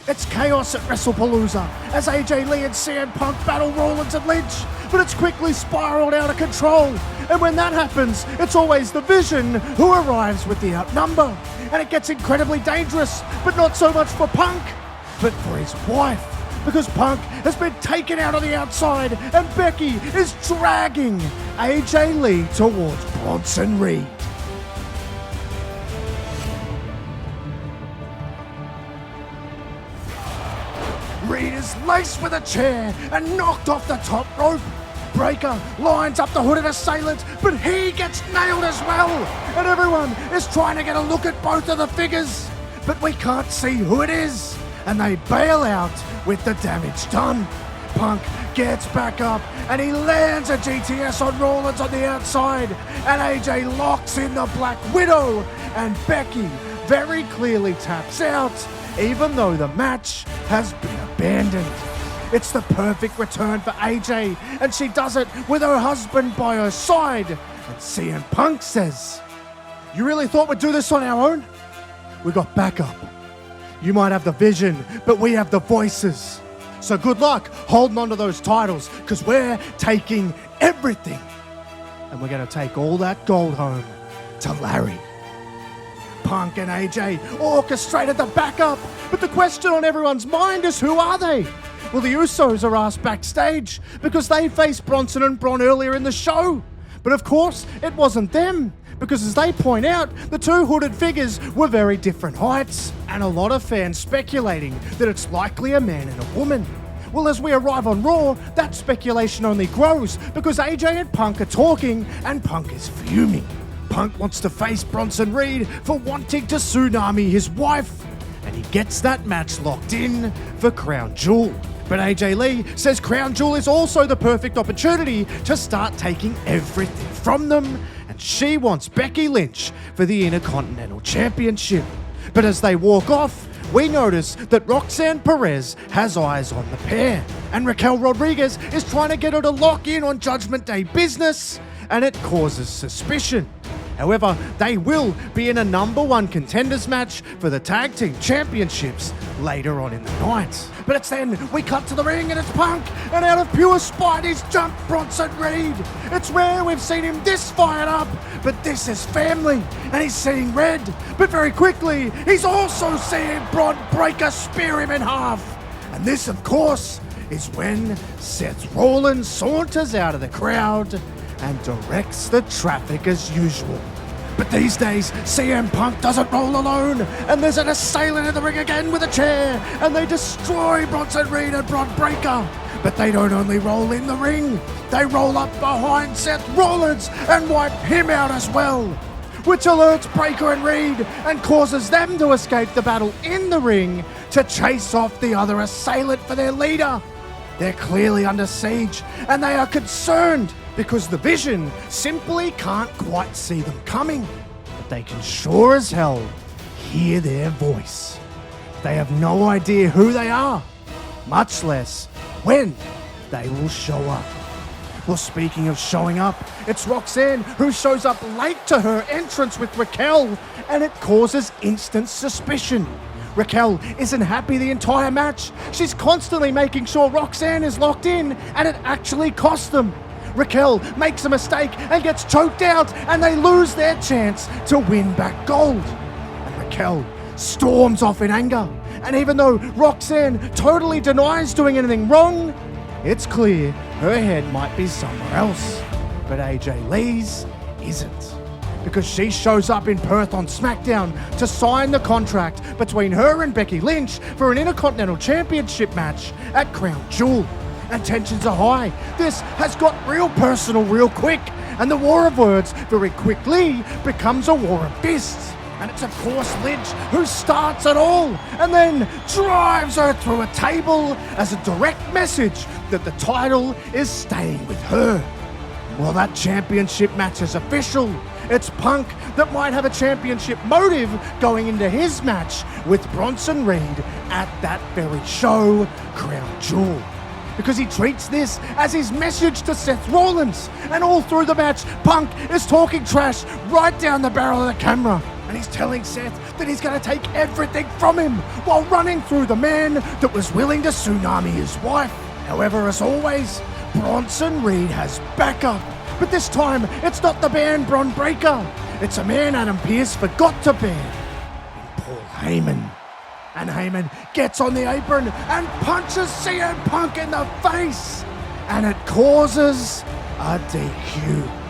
It's chaos at WrestlePalooza as AJ Lee and CM Punk battle Rollins and Lynch, but it's quickly spiraled out of control. And when that happens, it's always the Vision who arrives with the outnumber. And it gets incredibly dangerous, but not so much for Punk, but for his wife. Because Punk has been taken out on the outside and Becky is dragging AJ Lee towards Bronson Reed. Reed is laced with a chair and knocked off the top rope. Breaker lines up the hooded assailant, but he gets nailed as well. And everyone is trying to get a look at both of the figures, but we can't see who it is. And they bail out with the damage done. Punk gets back up and he lands a GTS on Rollins on the outside. And AJ locks in the Black Widow. And Becky very clearly taps out, even though the match has been abandoned. It's the perfect return for AJ, and she does it with her husband by her side. And CM Punk says, "You really thought we'd do this on our own? We got backup. You might have the vision, but we have the voices. So good luck holding on to those titles, because we're taking everything. And we're going to take all that gold home to Larry." Punk and AJ orchestrated the backup, but the question on everyone's mind is, who are they? Well, the Usos are asked backstage because they faced Bronson and Braun earlier in the show. But of course, it wasn't them, because as they point out, the two hooded figures were very different heights, and a lot of fans speculating that it's likely a man and a woman. Well, as we arrive on Raw, that speculation only grows because AJ and Punk are talking, and Punk is fuming. Punk wants to face Bronson Reed for wanting to tsunami his wife, and he gets that match locked in for Crown Jewel. But AJ Lee says Crown Jewel is also the perfect opportunity to start taking everything from them, and she wants Becky Lynch for the Intercontinental Championship. But as they walk off, we notice that Roxanne Perez has eyes on the pair, and Raquel Rodriguez is trying to get her to lock in on Judgment Day business, and it causes suspicion. However, they will be in a #1 contenders match for the Tag Team Championships later on in the night. But it's then we cut to the ring and it's Punk, and out of pure spite he's jumped Bronson Reed. It's rare we've seen him this fired up, but this is family, and he's seeing red. But very quickly, he's also seeing Braun Breaker spear him in half. And this, of course, is when Seth Rollins saunters out of the crowd and directs the traffic as usual. But these days, CM Punk doesn't roll alone, and there's an assailant in the ring again with a chair, and they destroy Bronson Reed and Braun Breaker. But they don't only roll in the ring, they roll up behind Seth Rollins and wipe him out as well, which alerts Breaker and Reed and causes them to escape the battle in the ring to chase off the other assailant for their leader. They're clearly under siege, and they are concerned because the Vision simply can't quite see them coming, but they can sure as hell hear their voice. They have no idea who they are, much less when they will show up. Well, speaking of showing up, it's Roxanne who shows up late to her entrance with Raquel, and it causes instant suspicion. Raquel isn't happy the entire match. She's constantly making sure Roxanne is locked in, and it actually costs them. Raquel makes a mistake and gets choked out, and they lose their chance to win back gold. And Raquel storms off in anger. And even though Roxanne totally denies doing anything wrong, it's clear her head might be somewhere else. But AJ Lee's isn't, because she shows up in Perth on SmackDown to sign the contract between her and Becky Lynch for an Intercontinental Championship match at Crown Jewel. And tensions are high. This has got real personal real quick, and the war of words very quickly becomes a war of fists. And it's of course Lynch who starts it all, and then drives her through a table as a direct message that the title is staying with her. Well, that championship match is official. It's Punk that might have a championship motive going into his match with Bronson Reed at that very show, Crown Jewel, because he treats this as his message to Seth Rollins. And all through the match, Punk is talking trash right down the barrel of the camera. And and he's telling Seth that he's going to take everything from him while running through the man that was willing to tsunami his wife. However, as always, Bronson Reed has backup. But this time, it's not the band Bron Breakker. It's a man Adam Pearce forgot to ban in Paul Heyman. And Heyman gets on the apron and punches CM Punk in the face. And it causes a DQ.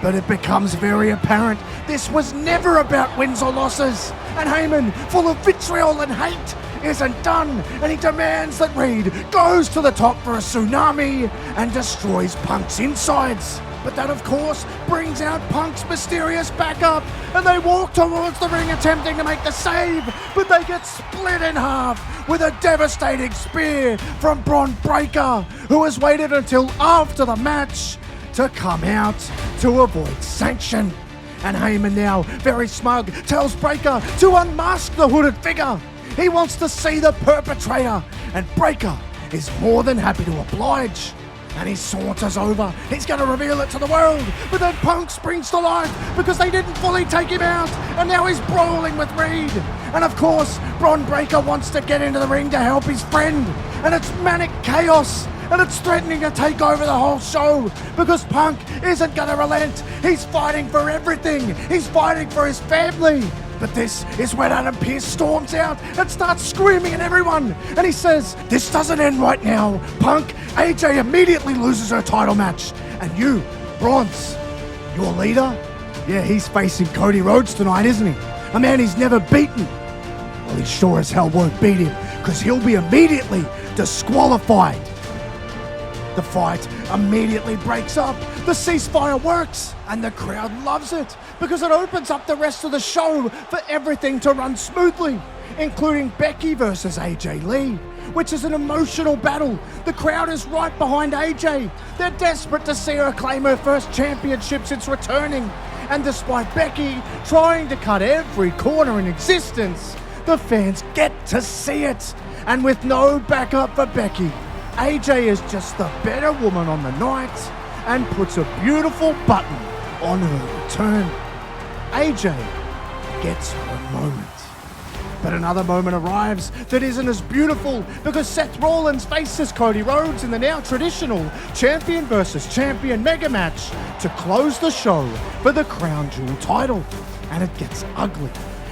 But it becomes very apparent this was never about wins or losses. And Heyman, full of vitriol and hate, isn't done. And he demands that Reed goes to the top for a tsunami and destroys Punk's insides. But that, of course, brings out Punk's mysterious backup, and they walk towards the ring attempting to make the save, but they get split in half with a devastating spear from Bron Breakker, who has waited until after the match to come out to avoid sanction. And Heyman, now very smug, tells Breakker to unmask the hooded figure. He wants to see the perpetrator, and Breakker is more than happy to oblige. And he saunters over. He's going to reveal it to the world. But then Punk springs to life because they didn't fully take him out. And now he's brawling with Reed. And of course, Bron Breakker wants to get into the ring to help his friend. And it's manic chaos. And it's threatening to take over the whole show because Punk isn't going to relent. He's fighting for everything. He's fighting for his family. But this is when Adam Pearce storms out and starts screaming at everyone. And he says, "This doesn't end right now, Punk." AJ immediately loses her title match. And you, Bronze, your leader? Yeah, he's facing Cody Rhodes tonight, isn't he? A man he's never beaten. Well, he sure as hell won't beat him because he'll be immediately disqualified. The fight immediately breaks up, the ceasefire works, and the crowd loves it because it opens up the rest of the show for everything to run smoothly, including Becky versus AJ Lee, which is an emotional battle. The crowd is right behind AJ. They're desperate to see her claim her first championship since returning. And despite Becky trying to cut every corner in existence, the fans get to see it. And with no backup for Becky, AJ is just the better woman on the night and puts a beautiful button on her return. AJ gets her moment. But another moment arrives that isn't as beautiful because Seth Rollins faces Cody Rhodes in the now traditional champion versus champion mega match to close the show for the Crown Jewel title. And it gets ugly.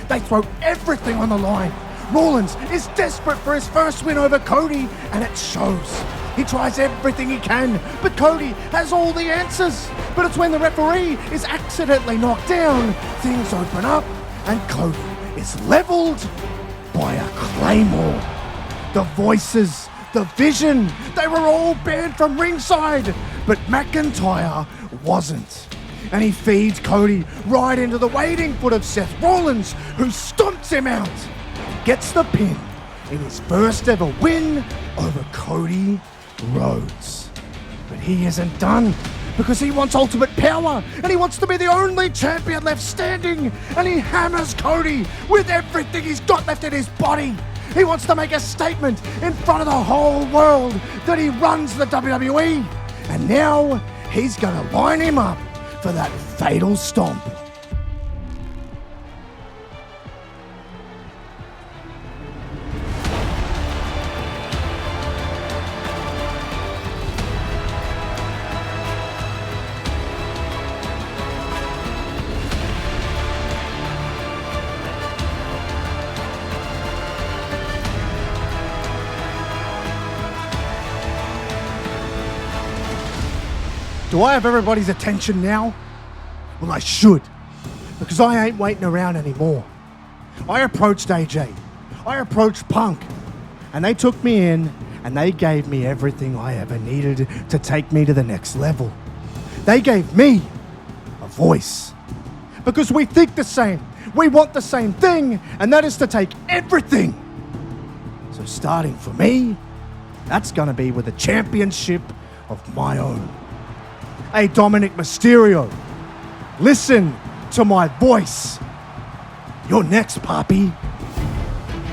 They throw everything on the line. Rollins is desperate for his first win over Cody, and it shows. He tries everything he can, but Cody has all the answers. But it's when the referee is accidentally knocked down, things open up, and Cody is leveled by a claymore. The voices, the vision, they were all banned from ringside, but McIntyre wasn't. And he feeds Cody right into the waiting foot of Seth Rollins, who stomps him out. Gets the pin in his first ever win over Cody Rhodes. But he isn't done because he wants ultimate power and he wants to be the only champion left standing, and he hammers Cody with everything he's got left in his body. He wants to make a statement in front of the whole world that he runs the WWE, and now he's going to line him up for that fatal stomp. Do I have everybody's attention now? Well, I should, because I ain't waiting around anymore. I approached AJ, I approached Punk, and they took me in and they gave me everything I ever needed to take me to the next level. They gave me a voice, because we think the same, we want the same thing, and that is to take everything. So starting for me, that's gonna be with a championship of my own. Hey, Dominic Mysterio, listen to my voice. You're next, Poppy.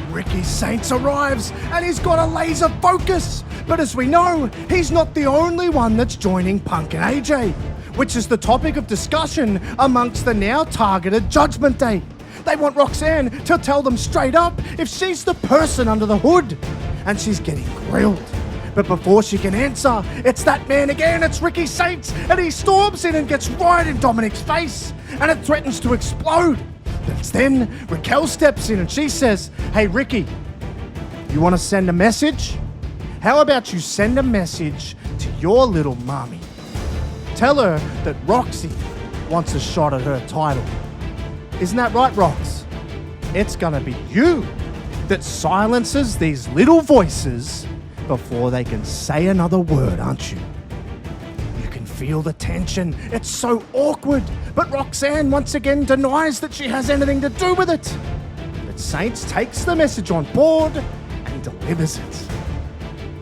Ricky Saints arrives and he's got a laser focus. But as we know, he's not the only one that's joining Punk and AJ, which is the topic of discussion amongst the now targeted Judgment Day. They want Roxanne to tell them straight up if she's the person under the hood. And she's getting grilled. But before she can answer, it's that man again, it's Ricky Saints, and he storms in and gets right in Dominic's face, and it threatens to explode. But it's then Raquel steps in and she says, "Hey Ricky, you want to send a message? How about you send a message to your little mommy? Tell her that Roxy wants a shot at her title. Isn't that right, Rox? It's gonna be you that silences these little voices before they can say another word, aren't you?" You can feel the tension. It's so awkward. But Roxanne once again denies that she has anything to do with it. But Saints takes the message on board and delivers it.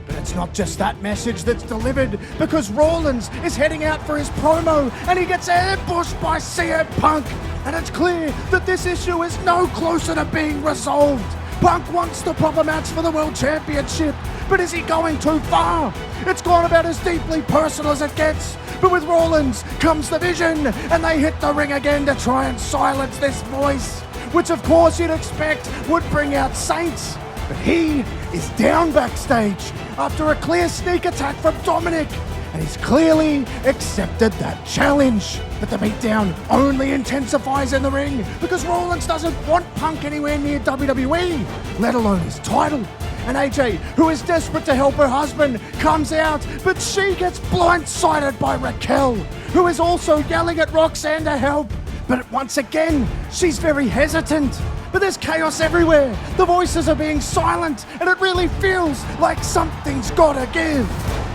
But it's not just that message that's delivered, because Rollins is heading out for his promo and he gets ambushed by CM Punk. And it's clear that this issue is no closer to being resolved. Punk wants the proper match for the World Championship, but is he going too far? It's gone about as deeply personal as it gets. But with Rollins comes the Vision, and they hit the ring again to try and silence this voice, which of course you'd expect would bring out Saints. But he is down backstage after a clear sneak attack from Dominic, and he's clearly accepted that challenge. But the beatdown only intensifies in the ring because Rollins doesn't want Punk anywhere near WWE, let alone his title. And AJ, who is desperate to help her husband, comes out, but she gets blindsided by Raquel, who is also yelling at Roxanne to help. But once again, she's very hesitant. But there's chaos everywhere. The voices are being silent, and it really feels like something's gotta give.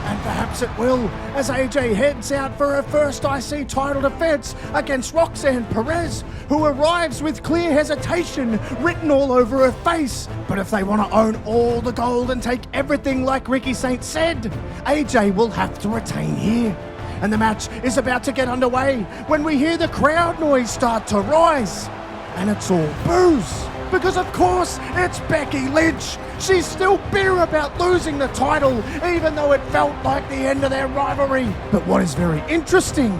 And perhaps it will, as AJ heads out for her first IC title defense against Roxanne Perez, who arrives with clear hesitation written all over her face. But if they want to own all the gold and take everything like Ricky Saints said, AJ will have to retain here. And the match is about to get underway when we hear the crowd noise start to rise. And it's all boos. Because of course, it's Becky Lynch. She's still bitter about losing the title, even though it felt like the end of their rivalry. But what is very interesting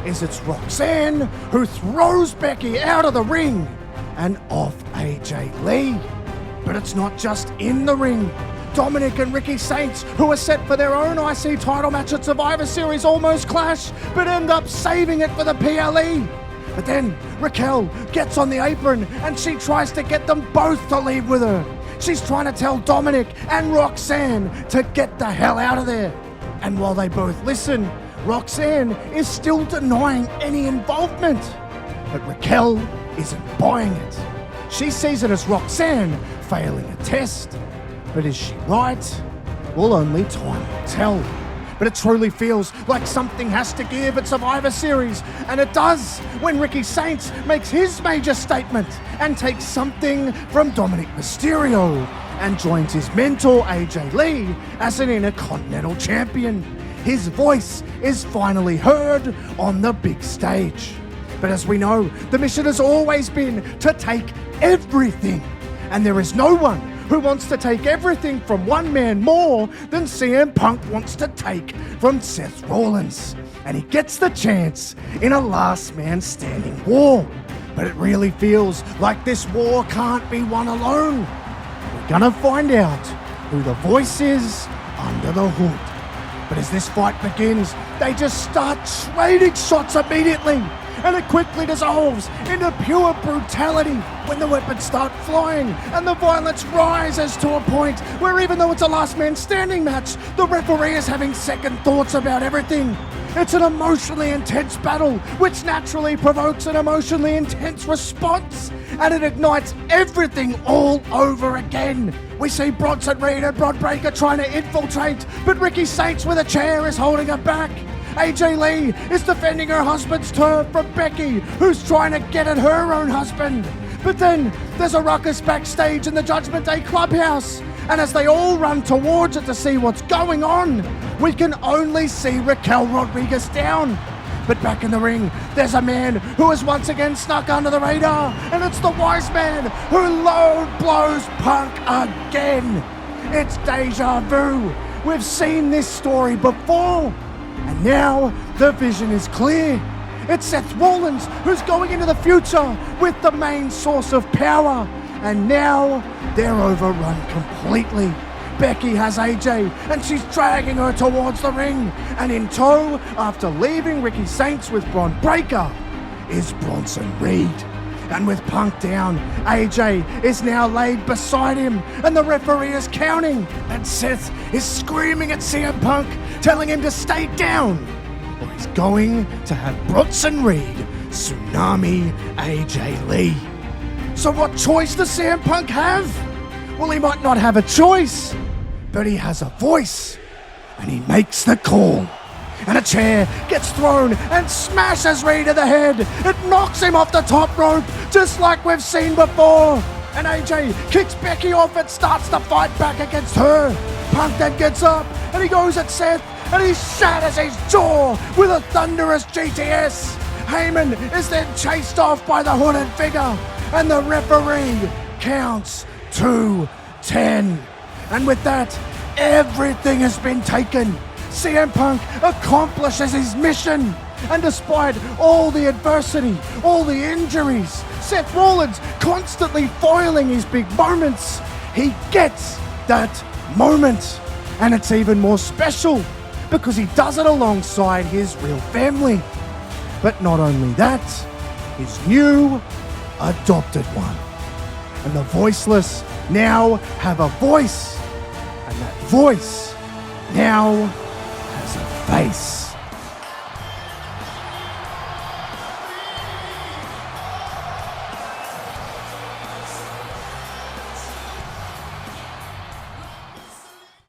is it's Roxanne who throws Becky out of the ring and off AJ Lee. But it's not just in the ring. Dominic and Ricky Saints, who are set for their own IC title match at Survivor Series, almost clash, but end up saving it for the PLE. But then Raquel gets on the apron and she tries to get them both to leave with her. She's trying to tell Dominic and Roxanne to get the hell out of there. And while they both listen, Roxanne is still denying any involvement. But Raquel isn't buying it. She sees it as Roxanne failing a test. But is she right? Well, only time will tell. But it truly feels like something has to give at Survivor Series, and it does when Ricky Saints makes his major statement and takes something from Dominic Mysterio and joins his mentor AJ Lee as an Intercontinental Champion. His voice is finally heard on the big stage. But as we know, the mission has always been to take everything, and there is no one who wants to take everything from one man more than CM Punk wants to take from Seth Rollins. And he gets the chance in a last man standing war. But it really feels like this war can't be won alone. We're gonna find out who the voice is under the hood. But as this fight begins, they just start trading shots immediately. And it quickly dissolves into pure brutality when the weapons start flying and the violence rises to a point where even though it's a last man standing match, the referee is having second thoughts about everything. It's an emotionally intense battle, which naturally provokes an emotionally intense response, and it ignites everything all over again. We see Bronson Reed and Bron Breakker trying to infiltrate, but Ricky Saints with a chair is holding her back. AJ Lee is defending her husband's turf from Becky, who's trying to get at her own husband. But then there's a ruckus backstage in the Judgment Day clubhouse, and as they all run towards it to see what's going on, we can only see Raquel Rodriguez down. But back in the ring, there's a man who has once again snuck under the radar, and it's the Wise Man who low blows Punk again. It's deja vu. We've seen this story before. And now the vision is clear. It's Seth Rollins who's going into the future with the main source of power. And now they're overrun completely. Becky has AJ and she's dragging her towards the ring. And in tow, after leaving Ricky Saints with Bron Breakker, is Bronson Reed. And with Punk down, AJ is now laid beside him and the referee is counting. And Seth is screaming at CM Punk, telling him to stay down, or he's going to have Bronson Reed tsunami AJ Lee. So what choice does CM Punk have? Well, he might not have a choice, but he has a voice, and he makes the call. And a chair gets thrown and smashes Reed in the head. It knocks him off the top rope, just like we've seen before. And AJ kicks Becky off and starts to fight back against her. Punk then gets up and he goes at Seth and he shatters his jaw with a thunderous GTS. Heyman is then chased off by the hooded figure and the referee counts to 10. And with that, everything has been taken. CM Punk accomplishes his mission, and despite all the adversity, all the injuries, Seth Rollins constantly foiling his big moments, he gets that moment. And it's even more special because he does it alongside his real family. But not only that, his new adopted one. And the voiceless now have a voice, and that voice now has a face.